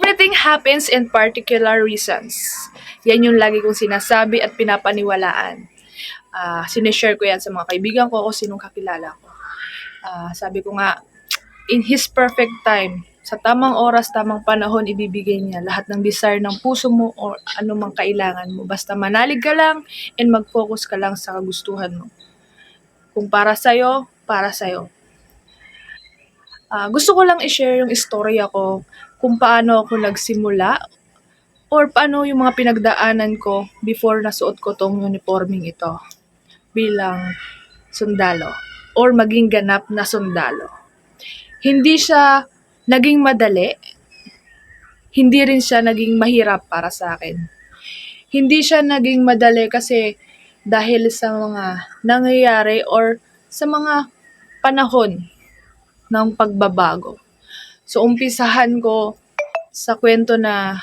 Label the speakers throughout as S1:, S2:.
S1: Everything happens in particular reasons. Yan yung lagi kong sinasabi at pinapaniwalaan. Sinishare ko yan sa mga kaibigan ko o sinong kakilala ko. Sabi ko nga, in His perfect time, sa tamang oras, tamang panahon, ibibigay niya lahat ng desire ng puso mo o anumang kailangan mo. Basta manalig ka lang and mag-focus ka lang sa kagustuhan mo. Kung para sa'yo, para sa'yo. Gusto ko lang i-share yung istorya ko kung paano ako nagsimula or paano yung mga pinagdaanan ko before nasuot ko tong uniforming ito bilang sundalo or maging ganap na sundalo. Hindi siya naging madali, hindi rin siya naging mahirap para sa akin. Hindi siya naging madali kasi dahil sa mga nangyayari or sa mga panahon ng pagbabago. So, umpisahan ko sa kwento na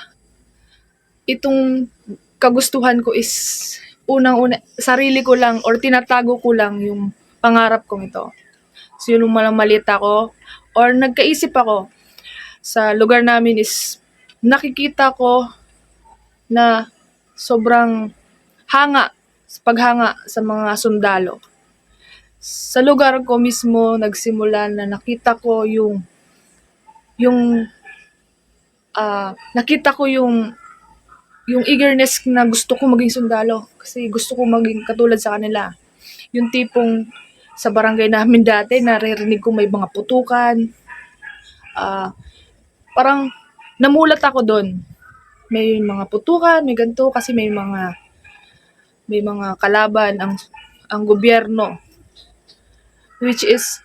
S1: itong kagustuhan ko is unang-una, sarili ko lang or tinatago ko lang yung pangarap kong ito. So, yun nung maliit ako or nagkaisip ako sa lugar namin is nakikita ko na sobrang paghanga sa mga sundalo. Sa lugar ko mismo nagsimula na nakita ko nakita ko yung eagerness na gusto ko maging sundalo kasi gusto ko maging katulad sa kanila. Yung tipong sa barangay namin dati naririnig ko may mga putukan. Parang namulat ako doon. May mga putukan, may ganito kasi may mga kalaban ang gobyerno. Which is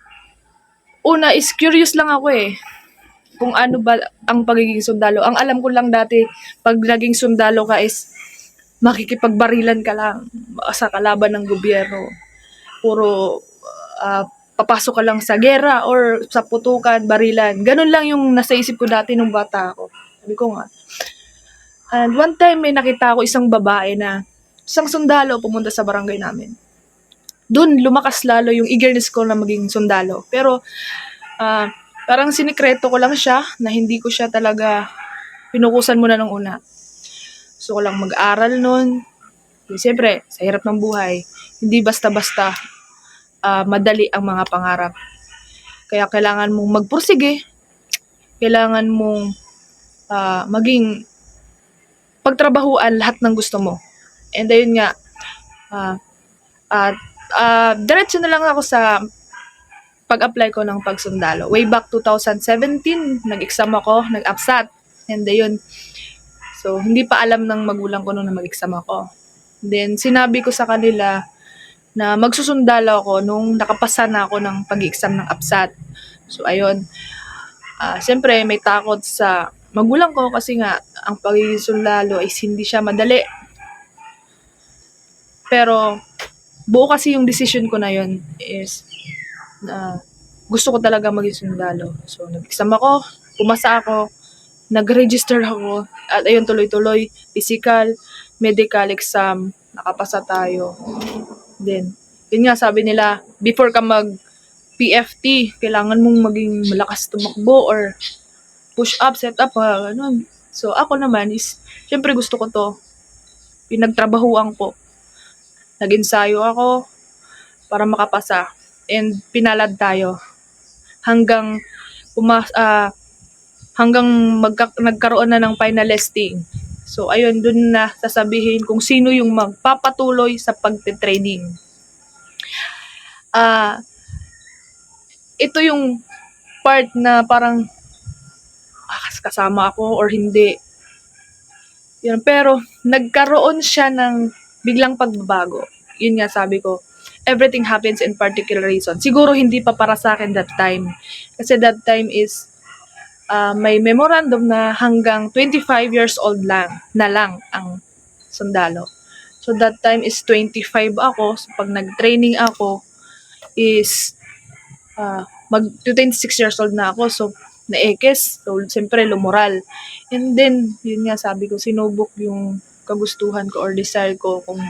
S1: una is curious lang ako kung ano ba ang pagiging sundalo. Ang alam ko lang dati, pag naging sundalo ka is makikipagbarilan ka lang sa kalaban ng gobyerno. Puro papasok ka lang sa gera or sa putukan, barilan. Ganun lang yung nasa isip ko dati nung bata ako. Sabi ko nga. And one time may nakita ako isang babae na isang sundalo pumunta sa barangay namin. Doon lumakas lalo yung eagerness ko na maging sundalo. Pero parang sinikreto ko lang siya na hindi ko siya talaga pinukusan muna ng una. Gusto ko lang mag-aral nun. Siyempre, sa hirap ng buhay, hindi basta-basta madali ang mga pangarap. Kaya kailangan mong magpursige. Kailangan mong maging pagtrabahuan lahat ng gusto mo. And ayun nga, diretso na lang ako sa pag-apply ko ng pagsundalo. Way back 2017, nag-exam ako, nag-APSAT. And ayun, so hindi pa alam ng magulang ko nung na mag-exam ako. Then sinabi ko sa kanila na magsusundalo ako nung nakapasa na ako ng pag-exam ng APSAT. So ayun, siyempre may takot sa magulang ko kasi nga ang pagiging sundalo ay hindi siya madali. Pero buo kasi yung decision ko na yun is gusto ko talaga maging sundalo. So nag-exam ako, pumasa ako, nag-register ako, at ayun tuloy-tuloy, physical, medical exam, nakapasa tayo. Then, yun nga sabi nila, before ka mag-PFT, kailangan mong maging malakas tumakbo or push-up, set-up, ganun. So ako naman is, syempre gusto ko to, pinagtrabahuan ko. Nag-ensayo ako para makapasa and pinalad tayo hanggang nagkaroon na ng finalisting. So ayun, dun na sasabihin kung sino yung magpapatuloy sa pagte-training. Ito yung part na parang kasama ako or hindi. Yun, pero nagkaroon siya ng biglang pagbabago. Yun nga sabi ko, everything happens in particular reason. Siguro hindi pa para sa akin that time. Kasi that time is may memorandum na hanggang 25 years old lang ang sundalo. So that time is 25 ako. So pag nag-training ako is mag-26 years old na ako. So naekes. So siyempre lumural. And then, yun nga sabi ko, sinubok yung kagustuhan ko or desire ko kung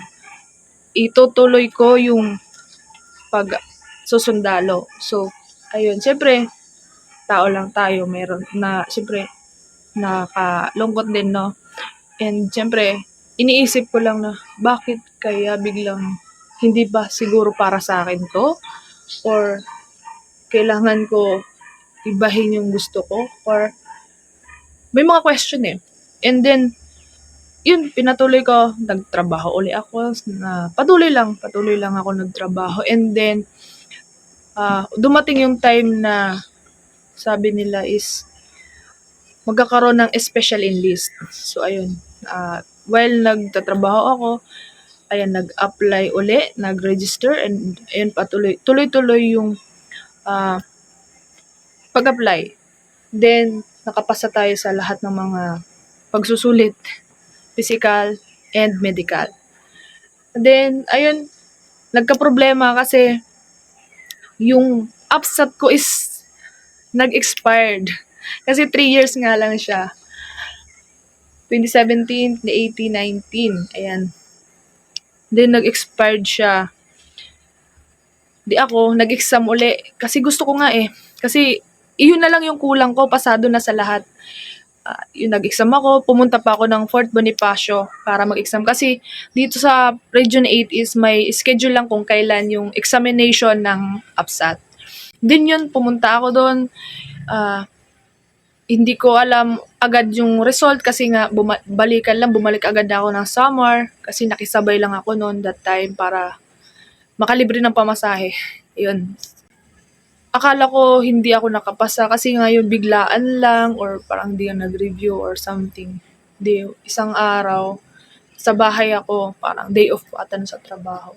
S1: itutuloy ko yung susundalo. So, ayun, siyempre, tao lang tayo, meron na, siyempre, nakakalungkot din, no? And siyempre, iniisip ko lang na bakit kaya biglang hindi ba siguro para sa akin 'to or kailangan ko ibahin yung gusto ko or may mga question, eh. And then, yun pinatuloy ko, nagtrabaho uli ako na patuloy lang ako nagtrabaho and then, dumating yung time na sabi nila is magkakaroon ng special enlist. So ayun, while nagtatrabaho ako, ayan nag-apply uli, nag-register and ayun tuloy-tuloy yung pag-apply. Then nakapasa tayo sa lahat ng mga pagsusulit, physical and medical. Then ayun, nagkaproblema kasi yung APSAT ko is nag-expired. Kasi 3 years nga lang siya. 2017, 2018, 19. Ayan. Then, nag-expired siya. Di ako, nag-exam uli. Kasi gusto ko nga eh. Kasi, iyon na lang yung kulang ko. Pasado na sa lahat. Yung nag-exam ako, pumunta pa ako ng Fort Bonifacio para mag-exam. Kasi, dito sa Region 8 is may schedule lang kung kailan yung examination ng APSAT. Then yun, pumunta ako doon. Hindi ko alam agad yung result kasi nga bumalik agad ako ng summer kasi nakisabay lang ako noon that time para makalibre ng pamasahe. Yun. Akala ko hindi ako nakapasa kasi nga yun biglaan lang or parang hindi ako nag-review or something. Di, isang araw sa bahay ako, parang day off ata sa trabaho.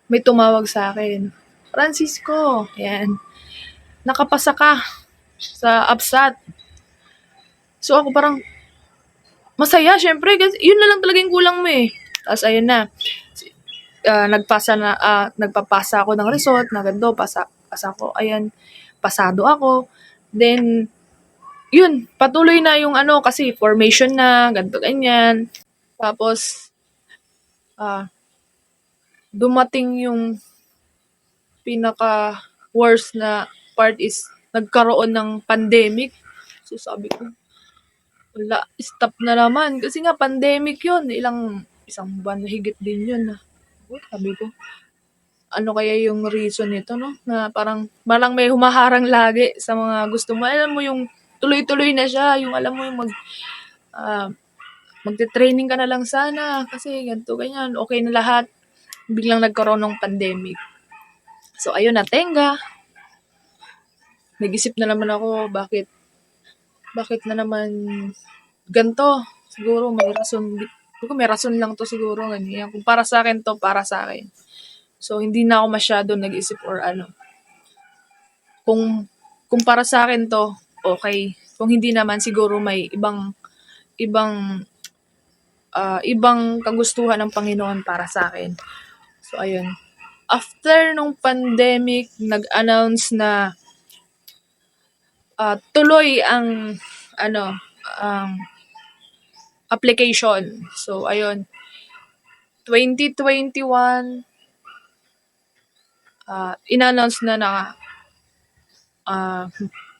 S1: May tumawag sa akin, Francisco, yan, nakapasa ka sa APSAT. So ako parang masaya syempre kasi yun na lang talaga yung kulang mo eh. Tapos ayun na. Nagpapasa ako ng result na ganito, pasa ko. Ayan, pasado ako. Then yun, patuloy na yung ano kasi formation na, ganito ganyan. Tapos dumating yung pinaka worst na part is nagkaroon ng pandemic. So sabi ko, wala, stop na naman. Kasi nga, pandemic yun. Isang buwan na higit din yun. Sabi ko, ano kaya yung reason nito, no? Na parang may humaharang lagi sa mga gusto mo. Alam mo yung tuloy-tuloy na siya. Yung alam mo yung magte-training ka na lang sana. Kasi ganito, ganyan. Okay na lahat. Biglang nagkaroon ng pandemic. So, ayun na, tenga. Nag-isip na naman ako, bakit na naman ganito? Siguro may rason. May rason lang to siguro. Ganyan. Kung para sa akin to, para sa akin. So, hindi na ako masyado nag-isip or ano. Kung para sa akin to, okay. Kung hindi naman, siguro may ibang kagustuhan ng Panginoon para sa akin. So, ayun. After nung pandemic, nag-announce na tuloy ang application. So, ayun. 2021, in-announce na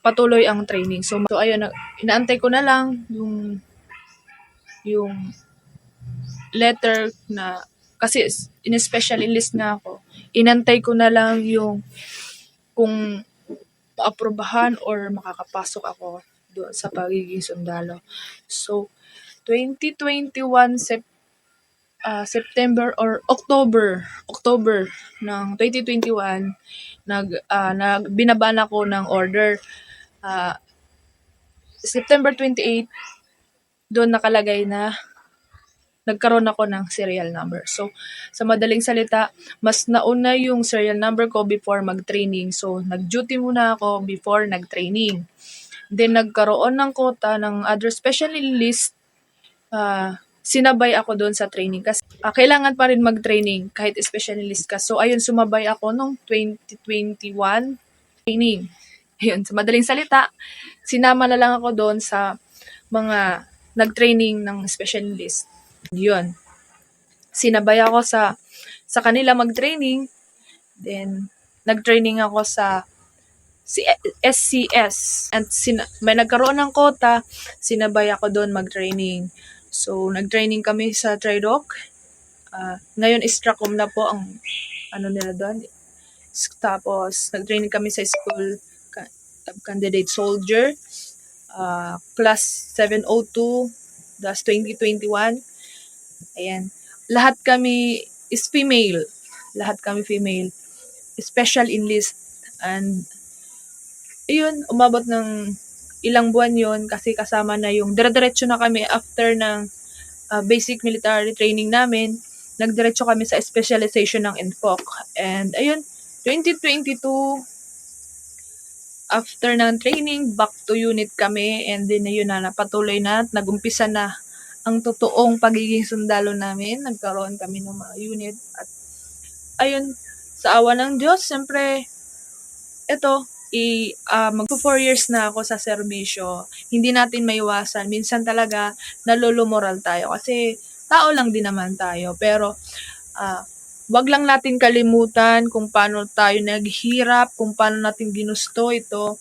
S1: patuloy ang training. So ayun, inaantay ko na lang yung letter na, kasi in-special enlist na ako. Inantay ko na lang yung kung maaprobahan or makakapasok ako doon sa pagiging sundalo. So, 2021 September or October ng 2021 binabaan ako ng order. September 28 doon nakalagay na nagkaroon ako ng serial number. So, sa madaling salita, mas nauna yung serial number ko before mag-training. So, nag-duty muna ako before nag-training. Then, nagkaroon ng quota ng other special enlist. Sinabay ako doon sa training kasi kailangan pa rin mag-training kahit special enlist ka. So, ayun, sumabay ako nung 2021 training. Ayun, sa madaling salita, sinama na lang ako doon sa mga nag-training ng special enlist. Yun. Sinabay ako sa kanila mag-training. Then, nag-training ako sa SCS. And may nagkaroon ng quota, sinabay ako doon mag-training. So, nag-training kami sa TriDoc. Ngayon, Stracom na po ang ano nila doon. Tapos, nag-training kami sa school candidate soldier. Class 702-2021. Ayan. Lahat kami is female. Lahat kami female. Special enlist. And, yun, umabot ng ilang buwan yon kasi kasama na yung dire-diretso na kami after ng basic military training namin. Nagdiretso kami sa specialization ng INFOC. And, ayun, 2022, after ng training, back to unit kami. And then, ayun na, napatuloy na. Nagumpisa na ang totoong pagiging sundalo namin. Nagkaroon kami ng mga unit. At, ayun, sa awa ng Diyos, siyempre, ito, mag 4 years na ako sa serbisyo. Hindi natin maiwasan. Minsan talaga, nalulumoral tayo. Kasi, tao lang din naman tayo. Pero, wag lang natin kalimutan kung paano tayo naghihirap, kung paano natin ginusto ito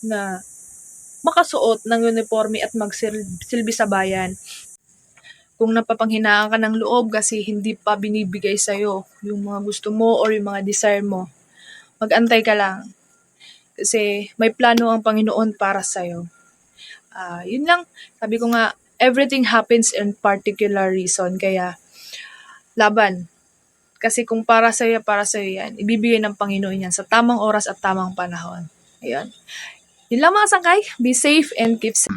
S1: na makasuot ng uniforme at magsilbi sa bayan. Kung napapanghinaan ka ng loob kasi hindi pa binibigay sa'yo yung mga gusto mo or yung mga desire mo, mag-antay ka lang. Kasi may plano ang Panginoon para sa'yo. Yun lang, sabi ko nga, everything happens in particular reason. Kaya, laban. Kasi kung para sa'yo yan, ibibigay ng Panginoon yan sa tamang oras at tamang panahon. Ayun. Yun lang mga sangkay. Be safe and keep safe.